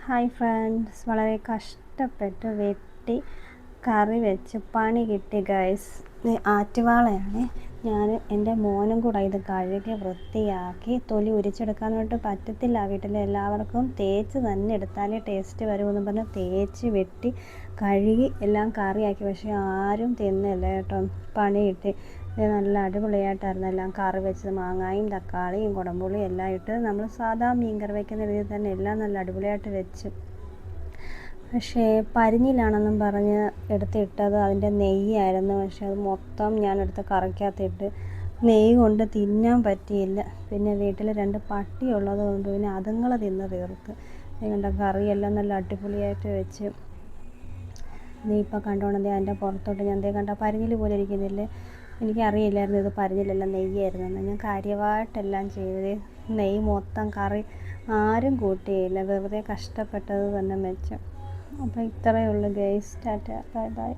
Hi friends, വളരെ കഷ്ടപ്പെട്ട് വെട്ടി കറി വെച്ച് പണി കിട്ടി ഗൈസ്. ഇത് ആറ്റുവാളയാണ്. ഞാൻ എൻ്റെ മോനും കൂടെ ഇത് കഴുകി വൃത്തിയാക്കി തൊലി ഉരിച്ചെടുക്കാൻ വേണ്ടി പറ്റത്തില്ല. വീട്ടിൽ എല്ലാവർക്കും തേച്ച് തന്നെ എടുത്താലേ ടേസ്റ്റ് വരുമെന്ന് പറഞ്ഞ് തേച്ച് വെട്ടി കഴുകി എല്ലാം കറിയാക്കി. പക്ഷേ ആരും തിന്നില്ല കേട്ടോ. പണി കിട്ടി. ഇത് നല്ല അടിപൊളിയായിട്ടായിരുന്നു എല്ലാം കറി വെച്ചത്. മാങ്ങായും തക്കാളിയും കുടംപുളിയും എല്ലാം ഇട്ട് നമ്മൾ സാധാ മീൻ കറി വയ്ക്കുന്ന രീതിയിൽ തന്നെ എല്ലാം നല്ല അടിപൊളിയായിട്ട് വെച്ചു. പക്ഷേ പരിഞ്ഞിലാണെന്നും പറഞ്ഞ് എടുത്തിട്ടത് അതിൻ്റെ നെയ്യായിരുന്നു. പക്ഷേ അത് മൊത്തം ഞാനെടുത്ത് കറിക്കകത്തിട്ട് നെയ്യ് കൊണ്ട് തിന്നാൻ പറ്റിയില്ല. പിന്നെ വീട്ടിൽ 2 പട്ടി ഉള്ളത് കൊണ്ട് പിന്നെ അതുങ്ങൾ തിന്ന് തീർത്ത്. കണ്ട കറിയെല്ലാം നല്ല അടിപൊളിയായിട്ട് വെച്ച്. നീ ഇപ്പോൾ കണ്ടോണത് അതിൻ്റെ പുറത്തോട്ട് ഞാൻ കണ്ട പരിഞ്ഞിൽ പോലെ ഇരിക്കുന്നില്ലേ. എനിക്കറിയില്ലായിരുന്നു ഇത് പരിഞ്ഞിലെല്ലാം നെയ്യായിരുന്നെന്ന്. ഞാൻ കാര്യമായിട്ടെല്ലാം ചെയ്ത് നെയ്യ് മൊത്തം കറി ആരും കൂട്ടിയില്ല. വെറുതെ കഷ്ടപ്പെട്ടത് തന്നെ വെച്ചു. അപ്പോൾ ഇത്രയേ ഉള്ളൂ ഗൈസ്. Tata, bye bye.